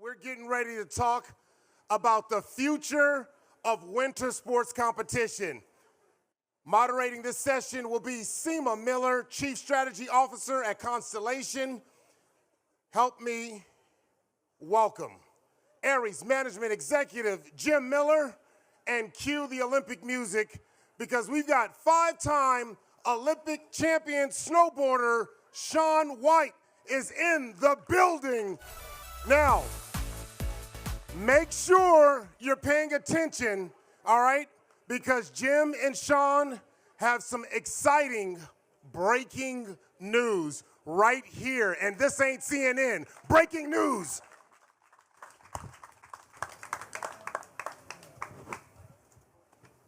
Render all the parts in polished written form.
We're getting ready to talk about the future of winter sports competition. Moderating this session will be Seema Miller, Chief Strategy Officer at Constellation. Help me welcome Aries Management Executive Jim Miller, and cue the Olympic music because we've got five-time Olympic champion snowboarder Shaun White is in the building. Now, make sure you're paying attention, all right? Because Jim and Shaun have some exciting breaking news right here. And this ain't CNN. Breaking news.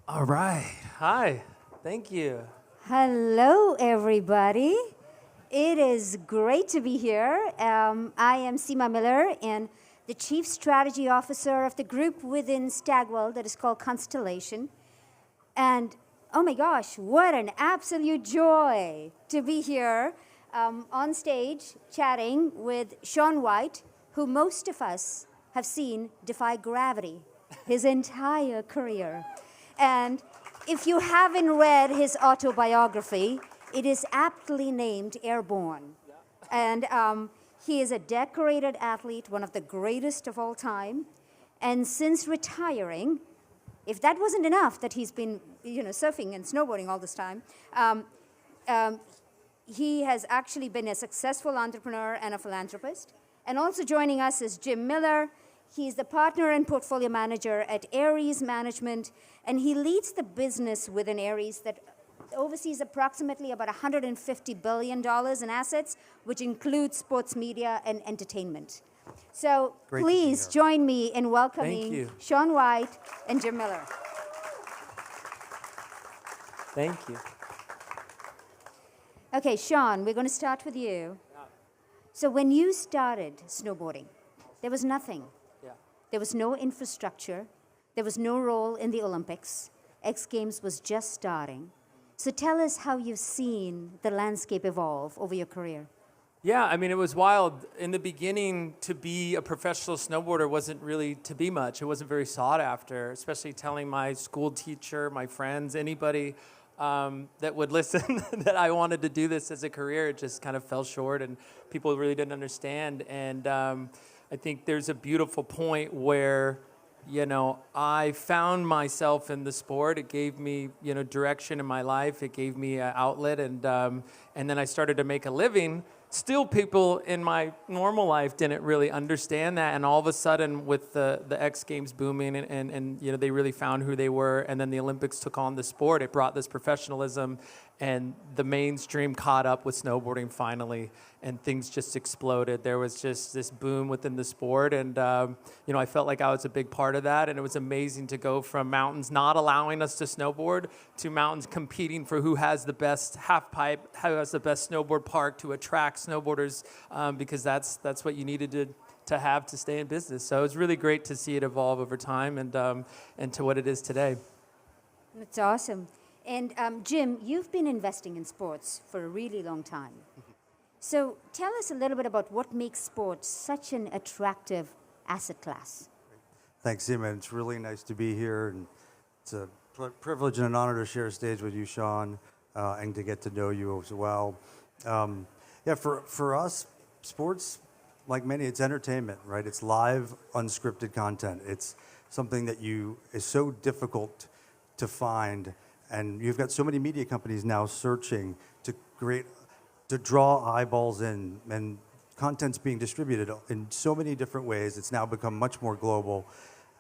All right. Hi. Thank you. Hello, everybody. It is great to be here. I am Seema Miller, and the Chief Strategy Officer of the group within Stagwell that is called Constellation. And oh my gosh, what an absolute joy to be here on stage chatting with Shaun White, who most of us have seen defy gravity his entire career. And if you haven't read his autobiography, it is aptly named Airborne. And he is a decorated athlete, one of the greatest of all time. And since retiring, if that wasn't enough that he's been surfing and snowboarding all this time, he has actually been a successful entrepreneur and a philanthropist. And also joining us is Jim Miller. He's the partner and portfolio manager at Aries Management, and he leads the business within Aries that oversees approximately about $150 billion in assets, which includes sports media and entertainment. So please join me in welcoming Shaun White and Jim Miller. Thank you. Okay, Shaun, we're going to start with you. So when you started snowboarding, there was nothing. There was no infrastructure. There was no role in the Olympics. X Games was just starting. So tell us how you've seen the landscape evolve over your career. Yeah, I mean, it was wild. In the beginning, to be a professional snowboarder wasn't really to be much. It wasn't very sought after, especially telling my school teacher, my friends, anybody that would listen that I wanted to do this as a career. It just kind of fell short, and people really didn't understand. And I think there's a beautiful point where, I found myself in the sport. It gave me, direction in my life. It gave me an outlet, and then I started to make a living. Still, people in my normal life didn't really understand that, and all of a sudden, with the X Games booming, and they really found who they were, and then the Olympics took on the sport. It brought this professionalism, and the mainstream caught up with snowboarding finally, and things just exploded. There was just this boom within the sport, and I felt like I was a big part of that, and it was amazing to go from mountains not allowing us to snowboard to mountains competing for who has the best half pipe, who has the best snowboard park to attract snowboarders, because that's what you needed to have to stay in business. So it was really great to see it evolve over time and to what it is today. That's awesome. And Jim, you've been investing in sports for a really long time. So tell us a little bit about what makes sports such an attractive asset class. Thanks, Seema. It's really nice to be here, and it's a privilege and an honor to share a stage with you, Shaun, and to get to know you as well. For us, sports, like many, it's entertainment, right? It's live, unscripted content. It's something that is so difficult to find, and you've got so many media companies now searching to draw eyeballs in, and content's being distributed in so many different ways. It's now become much more global,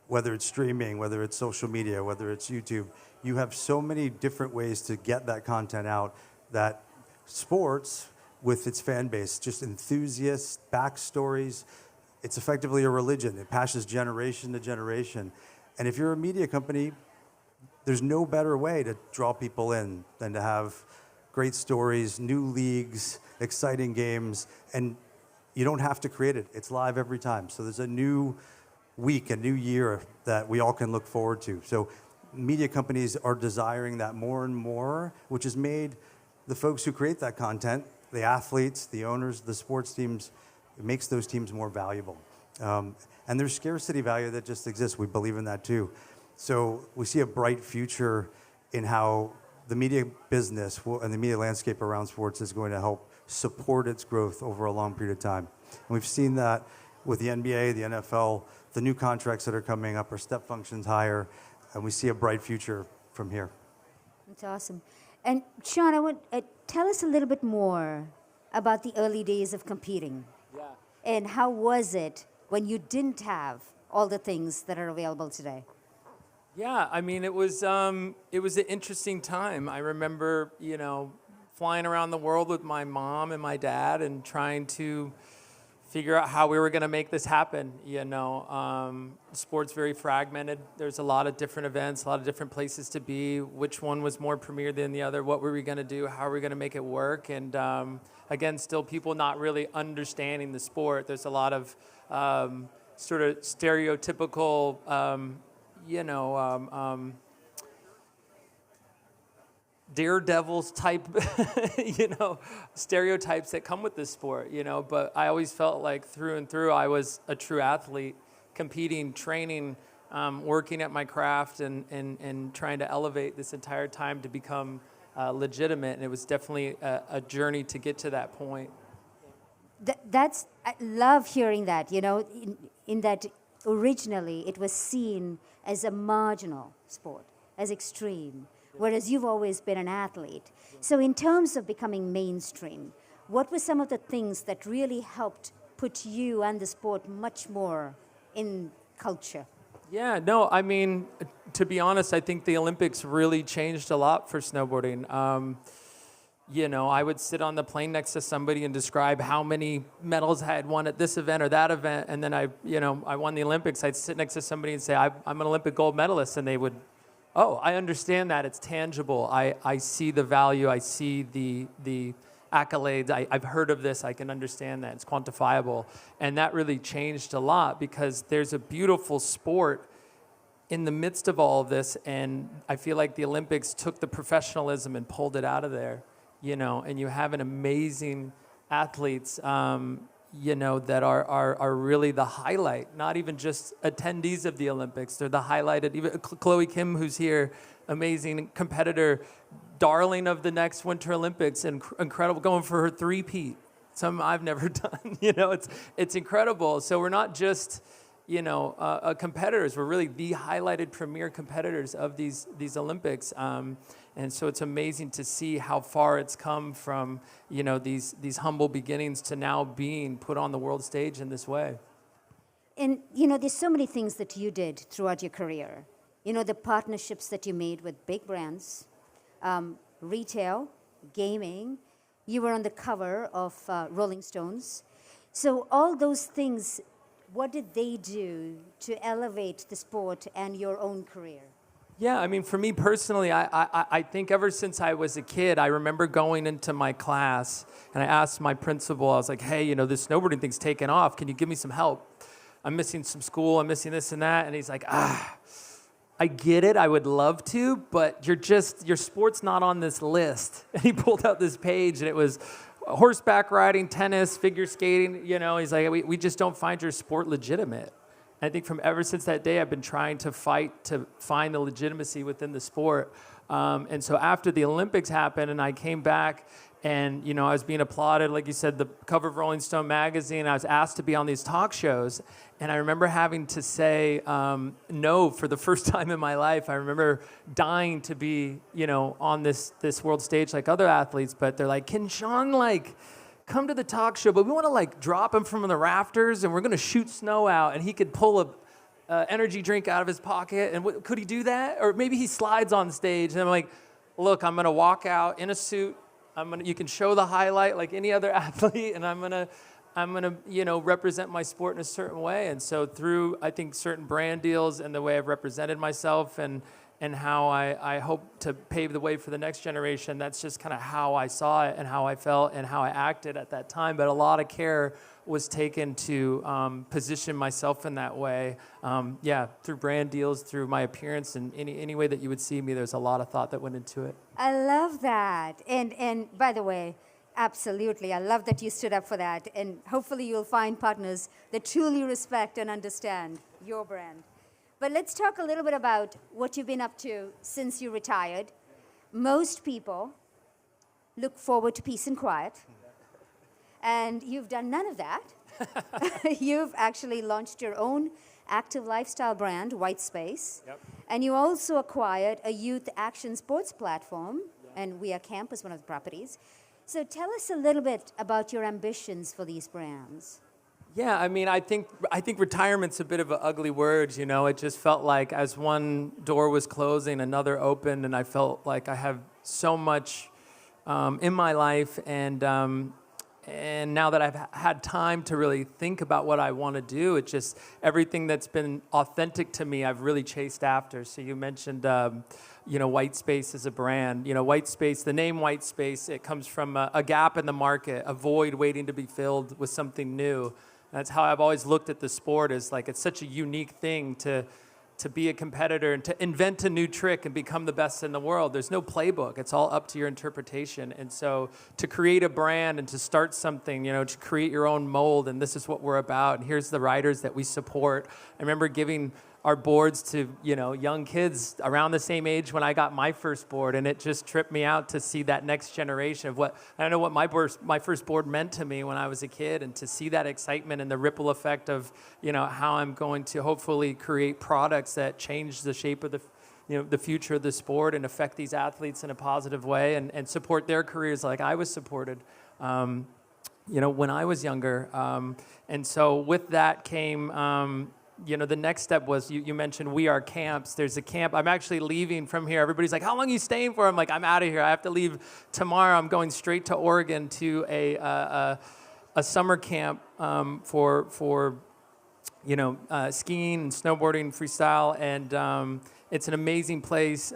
whether it's streaming, whether it's social media, whether it's YouTube. You have so many different ways to get that content out that sports, with its fan base, just enthusiasts, backstories, it's effectively a religion. It passes generation to generation. And if you're a media company, there's no better way to draw people in than to have great stories, new leagues, exciting games, and you don't have to create it. It's live every time. So there's a new week, a new year that we all can look forward to. So media companies are desiring that more and more, which has made the folks who create that content, the athletes, the owners, the sports teams, it makes those teams more valuable. And there's scarcity value that just exists. We believe in that too. So we see a bright future in how the media business and the media landscape around sports is going to help support its growth over a long period of time. And we've seen that with the NBA, the NFL, the new contracts that are coming up are step functions higher, and we see a bright future from here. That's awesome. And Shaun, I want tell us a little bit more about the early days of competing. Yeah. And how was it when you didn't have all the things that are available today? Yeah, I mean, it was an interesting time. I remember, flying around the world with my mom and my dad and trying to figure out how we were going to make this happen. Sport's very fragmented. There's a lot of different events, a lot of different places to be. Which one was more premier than the other? What were we going to do? How are we going to make it work? And again, still people not really understanding the sport. There's a lot of sort of stereotypical daredevils type, stereotypes that come with this sport, But I always felt like through and through I was a true athlete, competing, training, working at my craft and trying to elevate this entire time to become legitimate. And it was definitely a journey to get to that point. I love hearing that, in that originally it was seen as a marginal sport, as extreme, whereas you've always been an athlete. So in terms of becoming mainstream, what were some of the things that really helped put you and the sport much more in culture? Yeah, no, I mean, to be honest, I think the Olympics really changed a lot for snowboarding. I would sit on the plane next to somebody and describe how many medals I had won at this event or that event, and then I won the Olympics. I'd sit next to somebody and say, I'm an Olympic gold medalist, and they would, oh, I understand that, it's tangible. I see the value, I see the accolades, I've heard of this, I can understand that, it's quantifiable. And that really changed a lot because there's a beautiful sport in the midst of all of this, and I feel like the Olympics took the professionalism and pulled it out of there. And you have an amazing athletes, that are really the highlight, not even just attendees of the Olympics. They're the highlighted, even Chloe Kim, who's here, amazing competitor, darling of the next Winter Olympics, and incredible, going for her three-peat, something I've never done. It's incredible. So we're not just, competitors. We're really the highlighted premier competitors of these Olympics. And so it's amazing to see how far it's come from, these humble beginnings to now being put on the world stage in this way. And, there's so many things that you did throughout your career. The partnerships that you made with big brands, retail, gaming. You were on the cover of Rolling Stones. So all those things, what did they do to elevate the sport and your own career? Yeah, I mean, for me personally, I think ever since I was a kid, I remember going into my class and I asked my principal, I was like, hey, this snowboarding thing's taken off. Can you give me some help? I'm missing some school, I'm missing this and that. And he's like, I get it, I would love to, but your sport's not on this list. And he pulled out this page and it was horseback riding, tennis, figure skating. He's like, we just don't find your sport legitimate. I think from ever since that day, I've been trying to fight to find the legitimacy within the sport. And so after the Olympics happened and I came back and, I was being applauded, like you said, the cover of Rolling Stone magazine, I was asked to be on these talk shows. And I remember having to say no for the first time in my life. I remember dying to be, on this world stage like other athletes. But they're like, can Shaun, come to the talk show, but we want to drop him from the rafters and we're going to shoot snow out and he could pull a energy drink out of his pocket. And could he do that? Or maybe he slides on stage. And I'm like, look, I'm going to walk out in a suit. You can show the highlight like any other athlete, and I'm gonna represent my sport in a certain way. And so through, I think, certain brand deals and the way I've represented myself and how I hope to pave the way for the next generation, that's just kind of how I saw it and how I felt and how I acted at that time. But a lot of care was taken to position myself in that way. Through brand deals, through my appearance, and any way that you would see me, there's a lot of thought that went into it. I love that. And by the way, Absolutely. I love that you stood up for that. And hopefully you'll find partners that truly respect and understand your brand. But let's talk a little bit about what you've been up to since you retired. Most people look forward to peace and quiet. And you've done none of that. You've actually launched your own active lifestyle brand, White Space. Yep. And you also acquired a youth action sports platform, and We Are Camp is one of the properties. So tell us a little bit about your ambitions for these brands. Yeah, I mean, I think retirement's a bit of an ugly word, you know. It just felt like as one door was closing, another opened, and I felt like I have so much in my life, and now that I've had time to really think about what I want to do, it's just everything that's been authentic to me, I've really chased after. So you mentioned, White Space as a brand. You know, White Space, the name White Space, it comes from a gap in the market, a void waiting to be filled with something new. That's how I've always looked at the sport, is like it's such a unique thing to be a competitor and to invent a new trick and become the best in the world. There's no playbook. It's all up to your interpretation. And so to create a brand and to start something, to create your own mold, and this is what we're about, and here's the riders that we support. I remember giving our boards to, young kids around the same age when I got my first board, and it just tripped me out to see that next generation of I don't know what my first board meant to me when I was a kid, and to see that excitement and the ripple effect of, how I'm going to hopefully create products that change the shape of the future of the sport and affect these athletes in a positive way and support their careers like I was supported, when I was younger. And so with that came, the next step was you mentioned We Are Camps. There's a camp. I'm actually leaving from here. Everybody's like, how long are you staying for? I'm like, I'm out of here. I have to leave tomorrow. I'm going straight to Oregon to a summer camp for skiing and snowboarding, freestyle. And it's an amazing place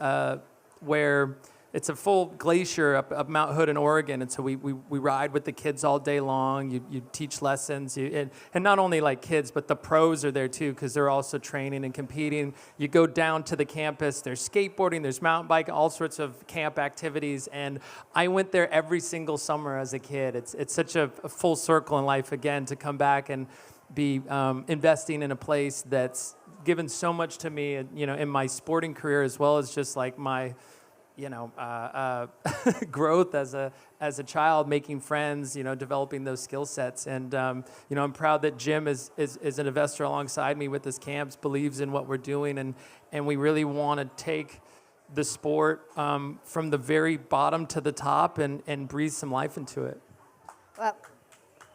where it's a full glacier up Mount Hood in Oregon, and so we ride with the kids all day long. You teach lessons, and not only like kids, but the pros are there too, because they're also training and competing. You go down to the campus, there's skateboarding, there's mountain biking, all sorts of camp activities, and I went there every single summer as a kid. It's such a full circle in life, again, to come back and be investing in a place that's given so much to me, in my sporting career, as well as just like my growth as a child, making friends, developing those skill sets. And, I'm proud that Jim is an investor alongside me with his camps, believes in what we're doing. And we really want to take the sport from the very bottom to the top and breathe some life into it. Well,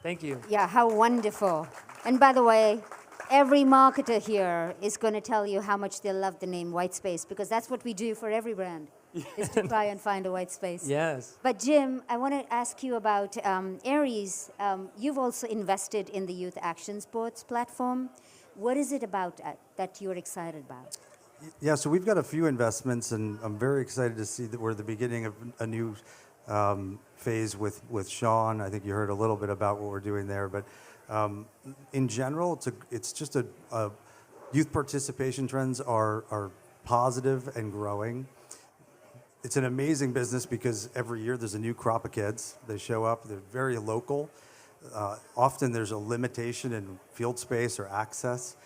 thank you. Yeah, how wonderful. And by the way, every marketer here is going to tell you how much they love the name White Space, because that's what we do for every brand, is to try and find a white space. Yes. But Jim, I want to ask you about Aries. You've also invested in the Youth Action Sports platform. What is it about that you're excited about? Yeah, so we've got a few investments, and I'm very excited to see that we're at the beginning of a new phase with Shaun. I think you heard a little bit about what we're doing there, but in general, it's just a youth participation trends are positive and growing. It's an amazing business because every year there's a new crop of kids. They show up. They're very local. Often there's a limitation in field space or access.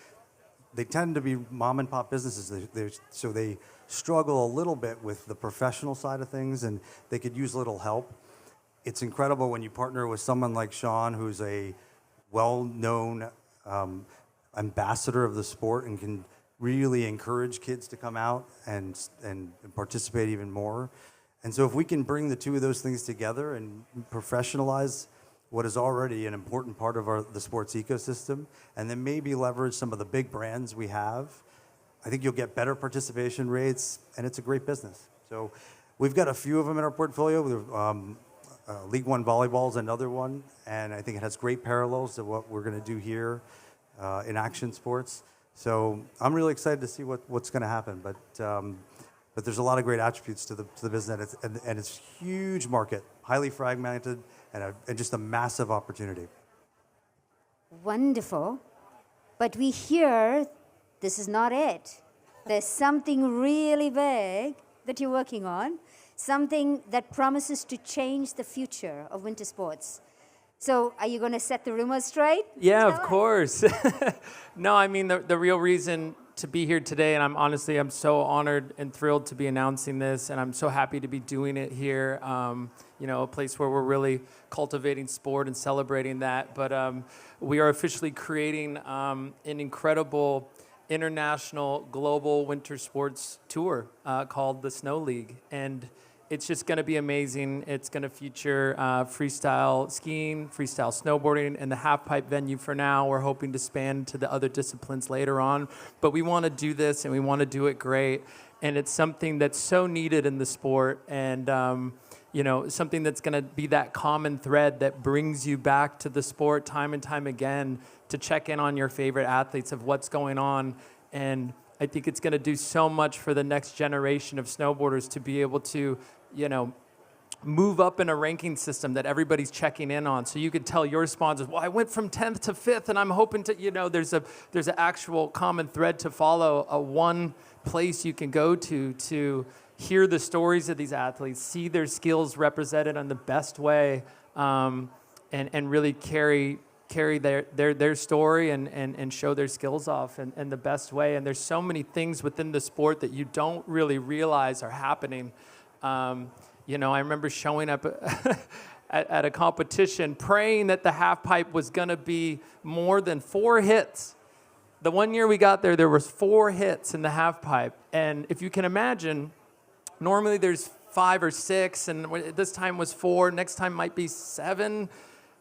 They tend to be mom and pop businesses, so they struggle a little bit with the professional side of things, and they could use a little help. It's incredible when you partner with someone like Shaun, who's a well-known ambassador of the sport and can really encourage kids to come out and participate even more. And so if we can bring the two of those things together and professionalize what is already an important part of the sports ecosystem, and then maybe leverage some of the big brands we have, I think you'll get better participation rates, and it's a great business. So we've got a few of them in our portfolio. League One Volleyball is another one, and I think it has great parallels to what we're going to do here in action sports. So I'm really excited to see what's going to happen. But there's a lot of great attributes to the business, and it's a huge market, highly fragmented, and just a massive opportunity. Wonderful. But we hear this is not it. There's something really big that you're working on. something that promises to change the future of winter sports. So are you going to set the rumors straight? Yeah, of Tell us. course. No, I mean, the real reason to be here today, and I'm so honored and thrilled to be announcing this, and I'm so happy to be doing it here, a place where we're really cultivating sport and celebrating that. But we are officially creating an incredible international global winter sports tour called the Snow League. And it's just going to be amazing. It's going to feature freestyle skiing, freestyle snowboarding, and the half-pipe venue for now. We're hoping to span to the other disciplines later on. But we want to do this, and we want to do it great. And it's something that's so needed in the sport, and something that's going to be that common thread that brings you back to the sport time and time again to check in on your favorite athletes of what's going on. And I think it's going to do so much for the next generation of snowboarders to be able to move up in a ranking system that everybody's checking in on. So you could tell your sponsors, well, I went from 10th to 5th, and I'm hoping to, there's an actual common thread to follow, a one place you can go to hear the stories of these athletes, see their skills represented in the best way, and really carry their story and show their skills off in the best way. And there's so many things within the sport that you don't really realize are happening. I remember showing up at a competition praying that the half pipe was going to be more than 4 hits. The one year we got there was 4 hits in the half pipe. And if you can imagine, normally there's 5 or 6, and this time was 4, next time might be 7.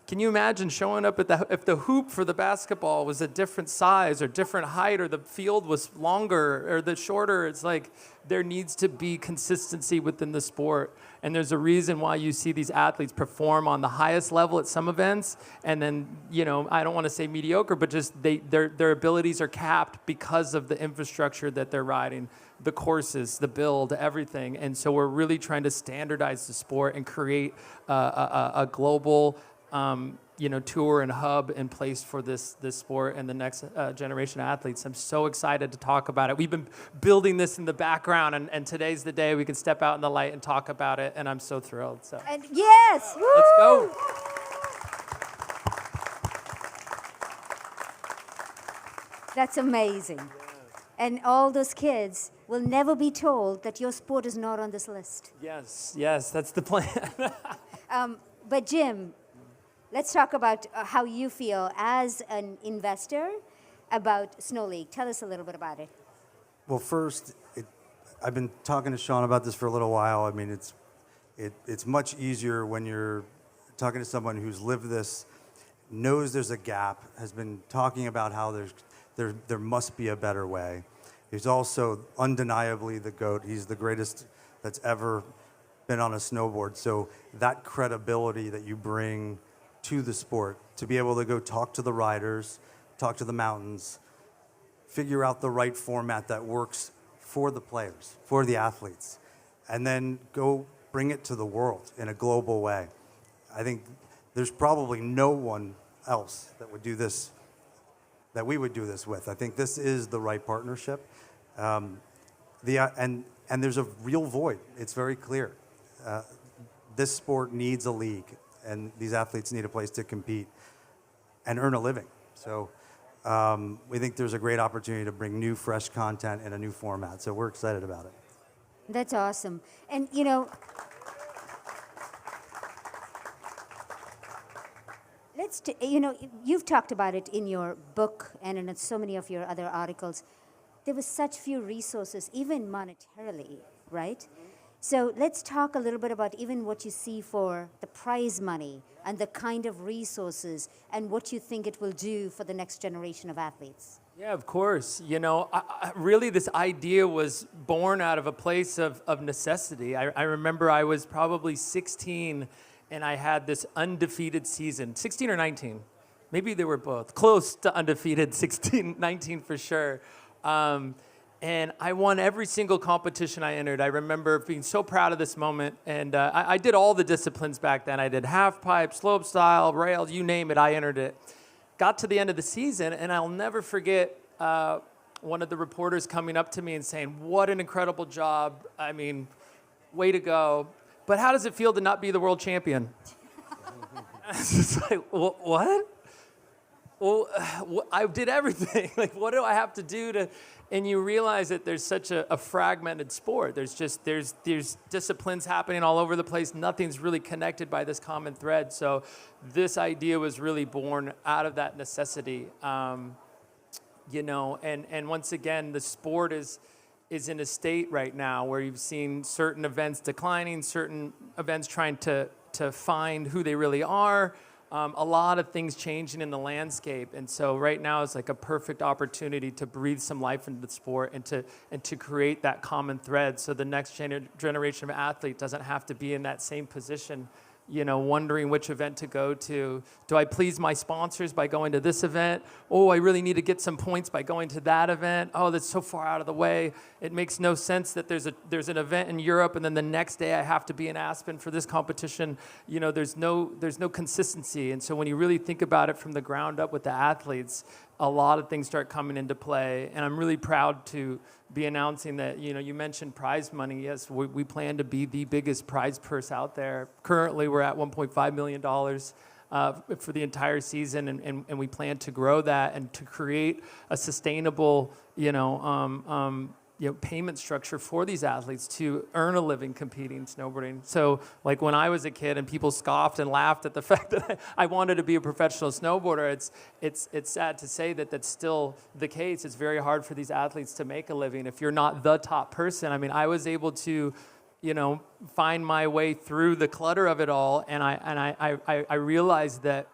Can you imagine showing up if the hoop for the basketball was a different size or different height, or the field was longer or the shorter? It's like there needs to be consistency within the sport. And there's a reason why you see these athletes perform on the highest level at some events, and then, I don't want to say mediocre, but just their abilities are capped because of the infrastructure that they're riding, the courses, the build, everything. And so we're really trying to standardize the sport and create a global tour and hub in place for this sport and the next generation of athletes. I'm so excited to talk about it. We've been building this in the background, and today's the day we can step out in the light and talk about it, and I'm so thrilled. So And yes! let's go. That's amazing. And all those kids will never be told that your sport is not on this list. Yes, that's the plan. But Jim, let's talk about how you feel as an investor about Snow League. Tell us a little bit about it. Well, first, I've been talking to Shaun about this for a little while. I mean, it's much easier when you're talking to someone who's lived this, knows there's a gap, has been talking about how there must be a better way. He's also undeniably the GOAT. He's the greatest that's ever been on a snowboard. So that credibility that you bring to the sport, to be able to go talk to the riders, talk to the mountains, figure out the right format that works for the players, for the athletes, and then go bring it to the world in a global way. I think there's probably no one else that would do this, that we would do this with. I think this is the right partnership. And there's a real void. It's very clear. This sport needs a league, and these athletes need a place to compete and earn a living. So we think there's a great opportunity to bring new, fresh content in a new format. So we're excited about it. That's awesome. And, you've talked about it in your book and in so many of your other articles. There was such few resources, even monetarily, right? So let's talk a little bit about even what you see for the prize money and the kind of resources and what you think it will do for the next generation of athletes. Yeah, of course. Really this idea was born out of a place of necessity. I remember I was probably 16 and I had this undefeated season, 16 or 19. Maybe they were both. Close to undefeated, 16, 19 for sure. And I won every single competition I entered. I remember being so proud of this moment. And I did all the disciplines back then. I did half pipe, slope style, rail, you name it, I entered it. Got to the end of the season, and I'll never forget one of the reporters coming up to me and saying, "What an incredible job. I mean, way to go. But how does it feel to not be the world champion? It's just like, what? Well, I did everything. Like, what do I have to do to? And you realize that there's such a fragmented sport. There's disciplines happening all over the place. Nothing's really connected by this common thread. So this idea was really born out of that necessity. You know, and once again, the sport is in a state right now where you've seen certain events declining, certain events trying to find who they really are. A lot of things changing in the landscape, and so right now is like a perfect opportunity to breathe some life into the sport and to create that common thread, so the next generation of athlete doesn't have to be in that same position, you know, wondering which event to go to. Do I please my sponsors by going to this event? Oh, I really need to get some points by going to that event. Oh, that's so far out of the way. It makes no sense that there's an event in Europe and then the next day I have to be in Aspen for this competition. You know, there's no consistency. And so when you really think about it from the ground up with the athletes, a lot of things start coming into play. And I'm really proud to be announcing that, you know, you mentioned prize money. Yes, we plan to be the biggest prize purse out there. Currently, we're at $1.5 million for the entire season, and we plan to grow that and to create a sustainable, payment structure for these athletes to earn a living competing snowboarding. So, like when I was a kid and people scoffed and laughed at the fact that I wanted to be a professional snowboarder, it's sad to say that that's still the case. It's very hard for these athletes to make a living if you're not the top person. I mean, I was able to, you know, find my way through the clutter of it all, and I realized that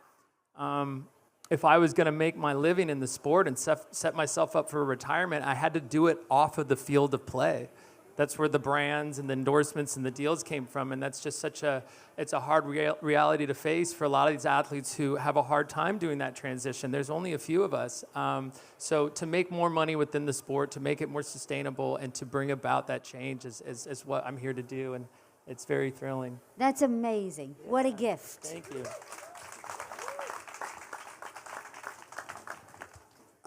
if I was going to make my living in the sport and set myself up for retirement, I had to do it off of the field of play. That's where the brands and the endorsements and the deals came from, and that's just it's a hard reality to face for a lot of these athletes who have a hard time doing that transition. There's only a few of us. So to make more money within the sport, to make it more sustainable, and to bring about that change is what I'm here to do, and it's very thrilling. That's amazing. What a gift. Thank you.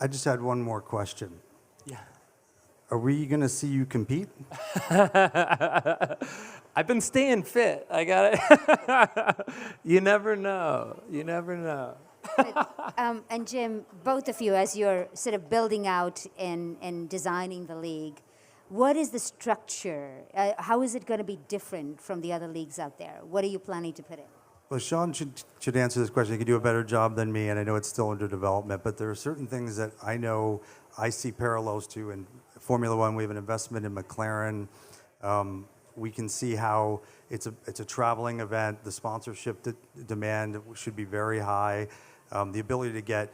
I just had one more question. Yeah. Are we going to see you compete? I've been staying fit. I got it. You never know. You never know. And Jim, both of you, as you're sort of building out and designing the league, what is the structure? How is it going to be different from the other leagues out there? What are you planning to put in? Well, Shaun should answer this question. He could do a better job than me, and I know it's still under development, but there are certain things that I know I see parallels to. In Formula One, we have an investment in McLaren. We can see how it's a traveling event. The sponsorship demand should be very high. The ability to get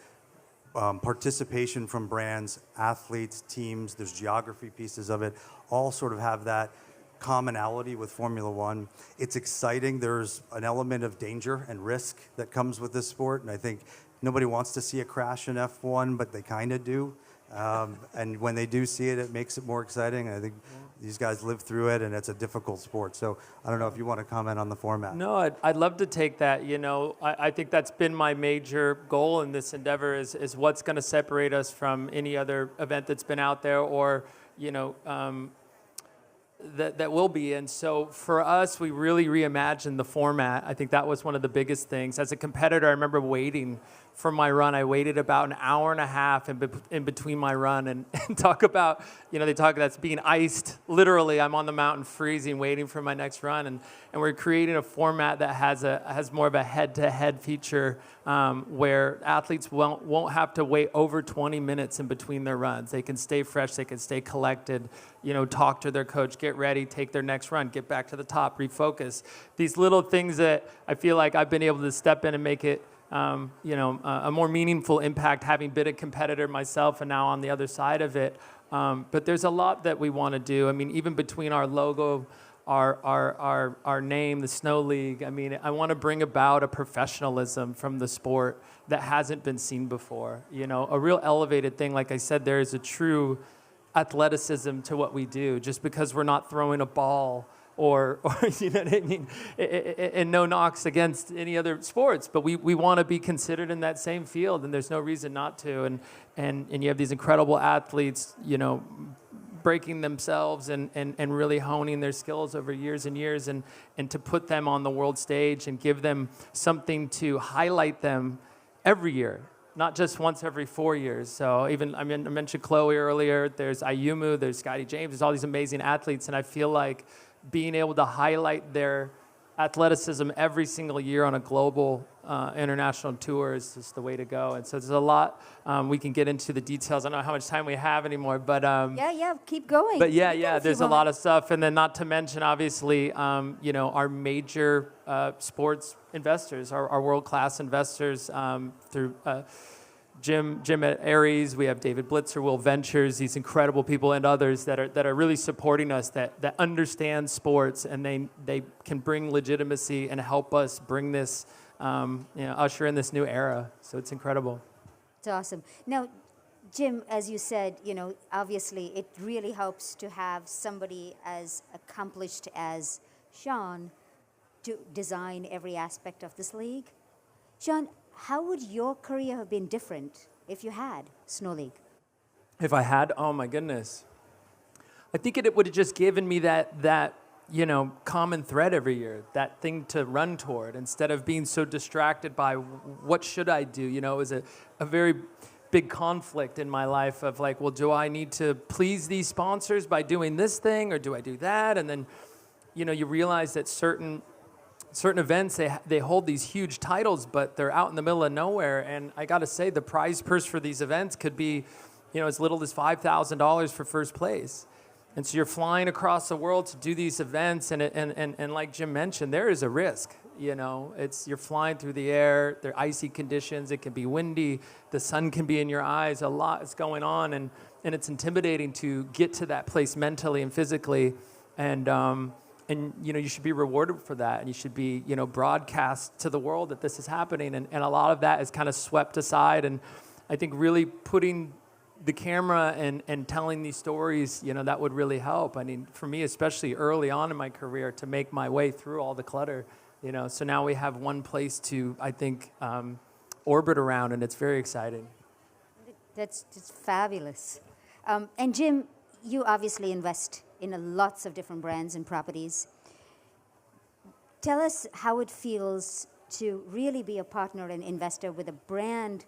participation from brands, athletes, teams, there's geography pieces of it, all sort of have that commonality with Formula One. It's exciting. There's an element of danger and risk that comes with this sport, and I think nobody wants to see a crash in F1, but they kind of do. And when they do see it, it makes it more exciting. I think these guys live through it, and it's a difficult sport. So I don't know if you want to comment on the format. No, I'd love to take that. You know, I think that's been my major goal in this endeavor is what's going to separate us from any other event that's been out there or, you know, that will be. And so for us, we really reimagined the format. I think that was one of the biggest things. As a competitor, I remember waiting for my run. I waited about an hour and a half in between my run and talk about, you know, they talk that's being iced. Literally, I'm on the mountain freezing, waiting for my next run. And we're creating a format that has more of a head-to-head feature where athletes won't have to wait over 20 minutes in between their runs. They can stay fresh, they can stay collected, you know, talk to their coach, get ready, take their next run, get back to the top, refocus. These little things that I feel like I've been able to step in and make it a more meaningful impact, having been a competitor myself and now on the other side of it. But there's a lot that we want to do. I mean, even between our logo, our name, the Snow League, I mean, I want to bring about a professionalism from the sport that hasn't been seen before. You know, a real elevated thing. Like I said, there is a true athleticism to what we do. Just because we're not throwing a ball or you know what I mean? And no knocks against any other sports, but we want to be considered in that same field, and there's no reason not to. And you have these incredible athletes, you know, breaking themselves and really honing their skills over years and years, and to put them on the world stage and give them something to highlight them every year, not just once every 4 years. So even, I mentioned Chloe earlier, there's Ayumu, there's Scotty James, there's all these amazing athletes, and I feel like being able to highlight their athleticism every single year on a global international tour is just the way to go. And so there's a lot we can get into the details. I don't know how much time we have anymore, but keep going. But yeah, there's a lot of stuff, and then not to mention, obviously, our major sports investors, our world-class investors through. Jim at Aries, we have David Blitzer, Will Ventures, these incredible people, and others that are really supporting us, that understand sports, and they can bring legitimacy and help us bring this, usher in this new era. So it's incredible. It's awesome. Now, Jim, as you said, obviously it really helps to have somebody as accomplished as Shaun to design every aspect of this league. Shaun, how would your career have been different if you had Snow League? If I had, oh my goodness. I think it would have just given me that common thread every year, that thing to run toward, instead of being so distracted by what should I do. It was a very big conflict in my life of like, well, do I need to please these sponsors by doing this thing, or do I do that? And then, you realize that certain events, they hold these huge titles, but they're out in the middle of nowhere. And I got to say, the prize purse for these events could be, as little as $5,000 for first place. And so you're flying across the world to do these events, and like Jim mentioned, there is a risk. You're flying through the air. There are icy conditions. It can be windy. The sun can be in your eyes. A lot is going on, and it's intimidating to get to that place mentally and physically. And you should be rewarded for that, and you should be, broadcast to the world that this is happening. And a lot of that is kind of swept aside. And I think really putting the camera and telling these stories, that would really help. I mean, for me, especially early on in my career, to make my way through all the clutter, So now we have one place to, I think, orbit around, and it's very exciting. That's just fabulous. And Jim, you obviously invest in lots of different brands and properties. Tell us how it feels to really be a partner and investor with a brand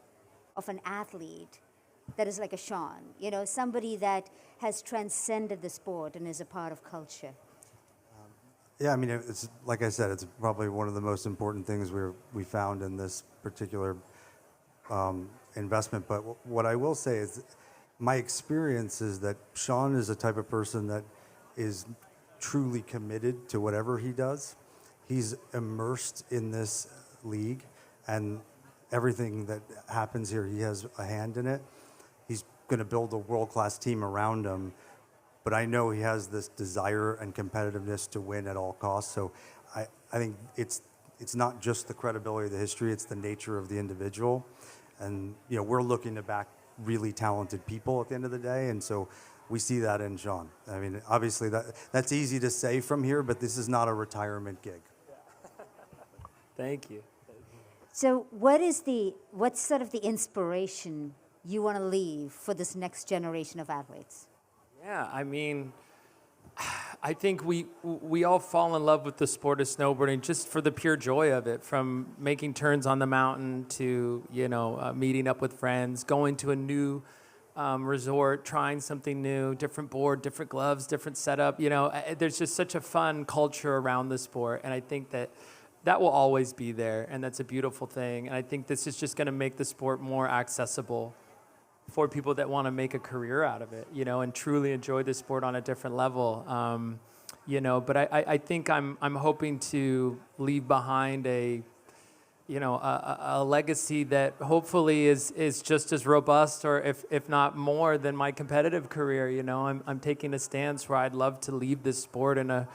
of an athlete that is like a Shaun, somebody that has transcended the sport and is a part of culture. Yeah, I mean, it's like I said, it's probably one of the most important things we found in this particular investment. But what I will say is, my experience is that Shaun is a type of person that is truly committed to whatever he does. He's immersed in this league, and everything that happens here, he has a hand in it. He's going to build a world-class team around him, but I know he has this desire and competitiveness to win at all costs. So I think it's not just the credibility of the history, it's the nature of the individual. And we're looking to back really talented people at the end of the day, and so we see that in Shaun. I mean, obviously that's easy to say from here, but this is not a retirement gig. Thank you. So what's sort of the inspiration you want to leave for this next generation of athletes? Yeah, I mean, I think we all fall in love with the sport of snowboarding just for the pure joy of it, from making turns on the mountain to, meeting up with friends, going to a new resort, trying something new, different board, different gloves, different setup. There's just such a fun culture around the sport, and I think that will always be there, and that's a beautiful thing. And I think this is just going to make the sport more accessible for people that want to make a career out of it, and truly enjoy the sport on a different level. But I think I'm hoping to leave behind a legacy that hopefully is just as robust, or if not more, than my competitive career. I'm taking a stance where I'd love to leave this sport in a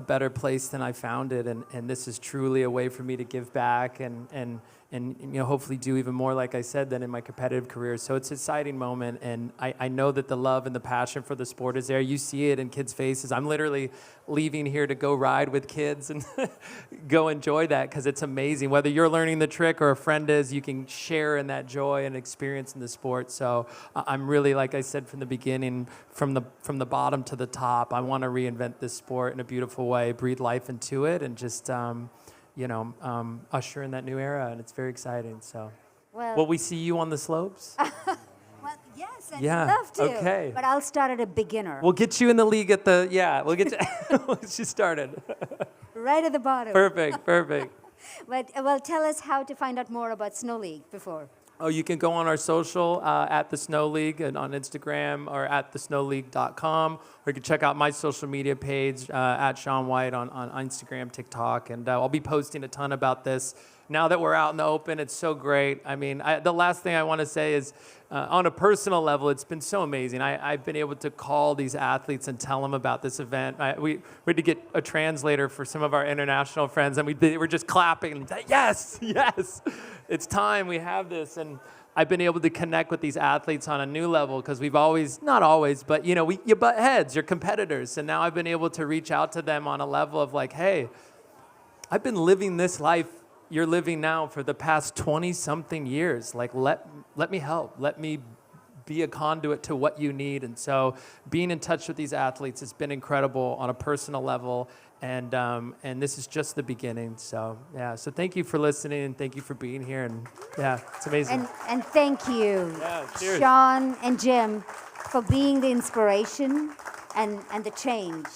better place than I found it, and this is truly a way for me to give back and hopefully do even more, like I said, than in my competitive career. So it's an exciting moment, and I know that the love and the passion for the sport is there. You see it in kids' faces. I'm literally leaving here to go ride with kids and go enjoy that because it's amazing. Whether you're learning the trick or a friend is, you can share in that joy and experience in the sport. So I'm really, like I said from the beginning, from the bottom to the top, I want to reinvent this sport in a beautiful way, breathe life into it, and just usher in that new era, and it's very exciting. So, will we see you on the slopes? Well, yes, I'd Yeah, love to. okay. But I'll start at a beginner. We'll get you in the league at the, we'll get you, we'll get you started. Right at the bottom. Perfect. But, well, tell us how to find out more about Snow League before. Oh, you can go on our social at the Snow League and on Instagram or at thesnowleague.com, or you can check out my social media page at Shaun White on Instagram, TikTok, and I'll be posting a ton about this. Now that we're out in the open, it's so great. I mean, the last thing I want to say is, on a personal level, it's been so amazing. I've been able to call these athletes and tell them about this event. We had to get a translator for some of our international friends, and we were just clapping. And yes, it's time we have this. And I've been able to connect with these athletes on a new level because we've always, not always, but you butt heads, you're competitors. And now I've been able to reach out to them on a level of like, hey, I've been living this life you're living now for the past 20-something years. Like, let me help. Let me be a conduit to what you need. And so being in touch with these athletes has been incredible on a personal level. And this is just the beginning. So, so thank you for listening, and thank you for being here. And, it's amazing. And thank you, cheers. Shaun and Jim, for being the inspiration and the change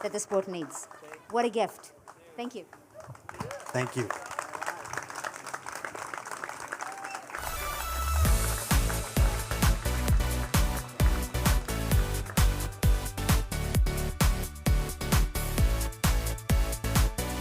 that the sport needs. What a gift. Thank you. Thank you.